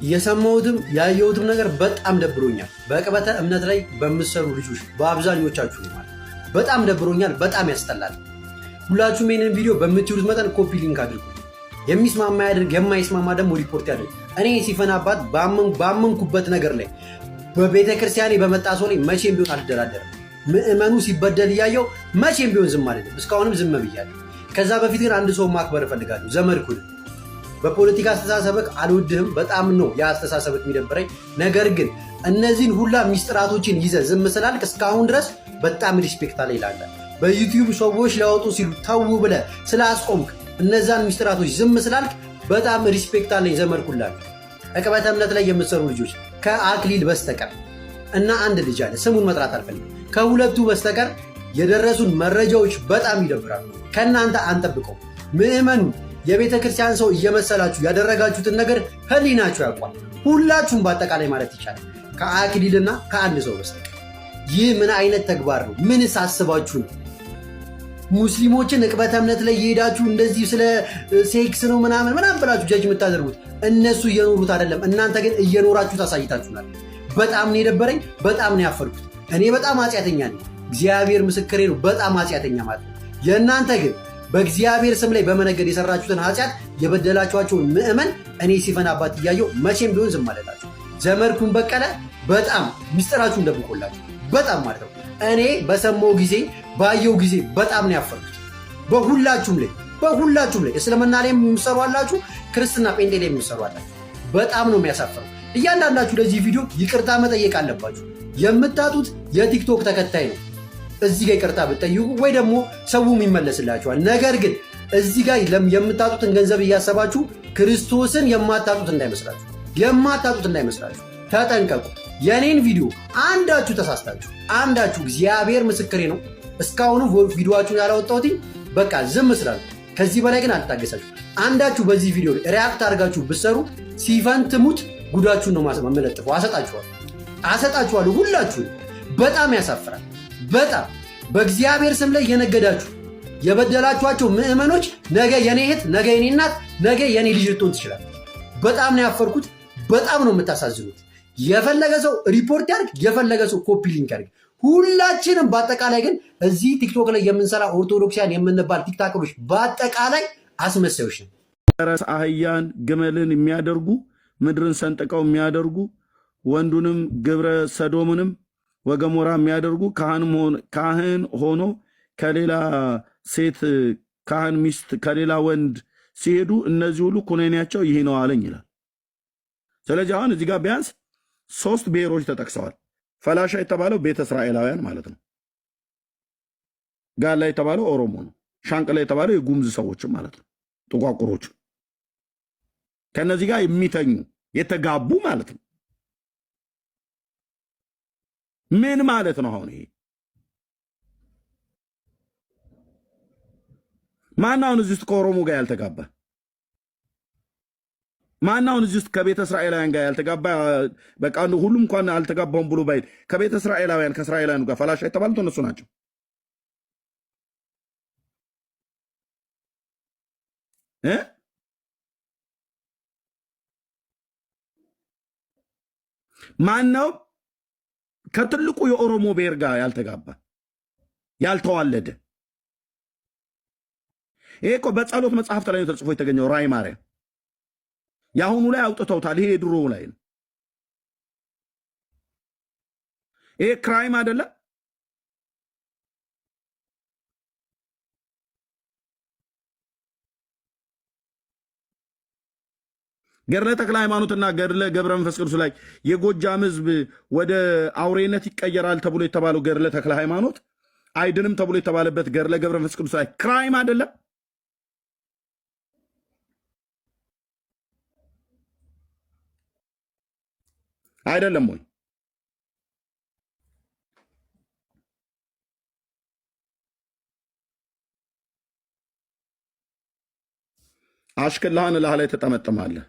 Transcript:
የሰማሁትም ያየሁትም ነገር በጣም ደብሮኛል። በቅበተ እምነት ላይ በምትሰሩ ልጆች በአብዛኞቻችሁ ነው ማለት በጣም ደብሮኛል። በጣም ያስጠላል። ሁላችሁም ይህንን ቪዲዮ በምትችሉት መጠን ኮፒ ሊንክ አድርጉ። የሚስማማ ያድርግ፣ የማይስማማ ደግሞ ሪፖርት ያድርግ። እኔ ሲፈን አባት ባመንኩበት ነገር ላይ በቤተ ክርስቲያኔ በመጣ ሰው ላይ መቼም ቢሆን አልደራደርም። ምእመኑ ሲበደል እያየው መቼም ቢሆን ዝም አልልም። እስካሁንም ዝም ብያለሁ። ከዛ በፊት ግን አንድ ሰው ማክበር እፈልጋለሁ። ዘመድኩን በፖለቲካ አስተሳሰብክ አልወድህም፣ በጣም ነው የአስተሳሰብክ የሚደብረኝ። ነገር ግን እነዚህን ሁላ ሚስጥራቶችን ይዘ ዝም ስላልክ እስካሁን ድረስ በጣም ሪስፔክት አለ ይላል። በዩቲዩብ ሰዎች ሊያወጡ ሲሉ ተው ብለ ስላስቆምክ እነዛን ሚስጥራቶች ዝም ስላልክ በጣም ሪስፔክት አለኝ። ዘመድኩላችሁ ዕቅበተ እምነት ላይ የምትሰሩ ልጆች ከአክሊል በስተቀር እና አንድ ልጅ አለ፣ ስሙን መጥራት አልፈልግም። ከሁለቱ በስተቀር የደረሱን መረጃዎች በጣም ይደብራሉ። ከእናንተ አንጠብቀው። ምእመኑ የቤተ ክርስቲያን ሰው እየመሰላችሁ ያደረጋችሁትን ነገር ህሊናችሁ ያውቋል። ሁላችሁም በአጠቃላይ ማለት ይቻላል ከአክሊልና ከአንድ ሰው በስተቀር። ይህ ምን አይነት ተግባር ነው? ምንስ አስባችሁ ነው? ሙስሊሞችን ዕቅበተ እምነት ላይ የሄዳችሁ እንደዚህ ስለ ሴክስ ነው ምናምን ብላችሁ ጀጅ የምታደርጉት እነሱ እየኖሩት አይደለም። እናንተ ግን እየኖራችሁ ታሳይታችሁናል። በጣም ነው የደበረኝ። በጣም ነው ያፈርኩት። እኔ በጣም ኃጢአተኛ ነኝ። እግዚአብሔር ምስክሬ ነው። በጣም ኃጢአተኛ ማለት ነው። የእናንተ ግን በእግዚአብሔር ስም ላይ በመነገድ የሰራችሁትን ኃጢአት የበደላችኋቸውን ምእመን እኔ ሲፈን አባት እያየው መቼም ቢሆን ዝም አልላችሁ። ዘመድኩን በቀለ በጣም ሚስጥራችሁን ደብቆላችሁ በጣም ማለት ነው። እኔ በሰማው ጊዜ ባየው ጊዜ በጣም ነው ያፈርኩት። በሁላችሁም ላይ እስልምና ላይ የምትሰሩ አላችሁ፣ ክርስትና ጴንጤ ላይ የምትሰሩ አላችሁ። በጣም ነው የሚያሳፍረው። እያንዳንዳችሁ ለዚህ ቪዲዮ ይቅርታ መጠየቅ አለባችሁ። የምታጡት የቲክቶክ ተከታይ ነው። እዚህ ጋር ይቅርታ ብትጠይቁ ወይ ደግሞ ሰውም ይመለስላችኋል። ነገር ግን እዚህ ጋር የምታጡትን ገንዘብ እያሰባችሁ ክርስቶስን የማታጡት እንዳይመስላችሁ ተጠንቀቁ። የኔን ቪዲዮ አንዳችሁ ተሳስታችሁ አንዳችሁ እግዚአብሔር ምስክሬ ነው እስካሁኑ ቪዲዮአችሁን ያላወጣሁት በቃ ዝም ስላሉ ከዚህ በላይ ግን አልታገሳችሁ። አንዳችሁ በዚህ ቪዲዮ ሪያክት አድርጋችሁ ብትሰሩ ሲፈን ትሙት ጉዳችሁን ነው ማመለጥፈው። አሰጣችኋለሁ ሁላችሁ። በጣም ያሳፍራል። በጣም በእግዚአብሔር ስም ላይ የነገዳችሁ የበደላችኋቸው ምእመኖች ነገ የኔ እህት፣ ነገ የኔ እናት፣ ነገ የኔ ልጅ ልትሆን ትችላል። በጣም ነው ያፈርኩት። በጣም ነው የምታሳዝኑት። የፈለገ ሰው ሪፖርት ያርግ፣ የፈለገ ሰው ኮፒ ሊንክ ያርግ። ሁላችንም በአጠቃላይ ግን እዚህ ቲክቶክ ላይ የምንሰራ ኦርቶዶክሲያን የምንባል ቲክታከሮች በአጠቃላይ አስመሳዮች ነው። ፈረስ አህያን ግመልን የሚያደርጉ ምድርን ሰንጥቀው የሚያደርጉ ወንዱንም ግብረ ሰዶምንም ወገሞራ የሚያደርጉ ካህን ሆኖ ከሌላ ሴት ካህን ሚስት ከሌላ ወንድ ሲሄዱ እነዚህ ሁሉ ኩነኔያቸው ይህ ነው አለኝ ይላል። ስለዚህ አሁን እዚህ ጋር ቢያንስ 3 ብሔሮች ተጠቅሰዋል። ፈላሻ የተባለው ቤተ እስራኤላውያን ማለት ነው። ጋላ የተባለው ኦሮሞ ነው። ሻንቅላ የተባለው የጉምዝ ሰዎችም ማለት ነው፣ ጥቋቁሮቹ ከነዚህ ጋር የሚተኙ የተጋቡ ማለት ነው። ምን ማለት ነው? አሁን ይሄ ማናውን እዚህ ውስጥ ከኦሮሞ ጋር ያልተጋባ? ማናውን እዚህ ውስጥ ከቤተ እስራኤላውያን ጋር ያልተጋባ? በቃ ሁሉም እንኳን አልተጋባውም ብሎ ባይል ከቤተ እስራኤላውያን ከእስራኤላውያኑ ጋር ፈላሻ የተባሉት እነሱ ናቸው። ማነው ከትልቁ የኦሮሞ ብሔር ጋር ያልተጋባ ያልተዋለደ? ይሄ እኮ በጸሎት መጽሐፍት ላይ ተጽፎ የተገኘው ራእይ ማርያም። የአሁኑ ላይ አውጥተውታል። ይሄ የድሮ ላይ ነው። ይሄ ክራይም አይደለም። ገድለ ተክለ ሃይማኖትና ገድለ ገብረ መንፈስ ቅዱስ ላይ የጎጃም ሕዝብ ወደ አውሬነት ይቀየራል ተብሎ የተባለው ገድለ ተክለ ሃይማኖት አይድንም ተብሎ የተባለበት ገድለ ገብረ መንፈስ ቅዱስ ላይ ክራይም አይደለም? አይደለም ወይ? አሽከላህን እላህ ላይ ተጠመጥማለህ።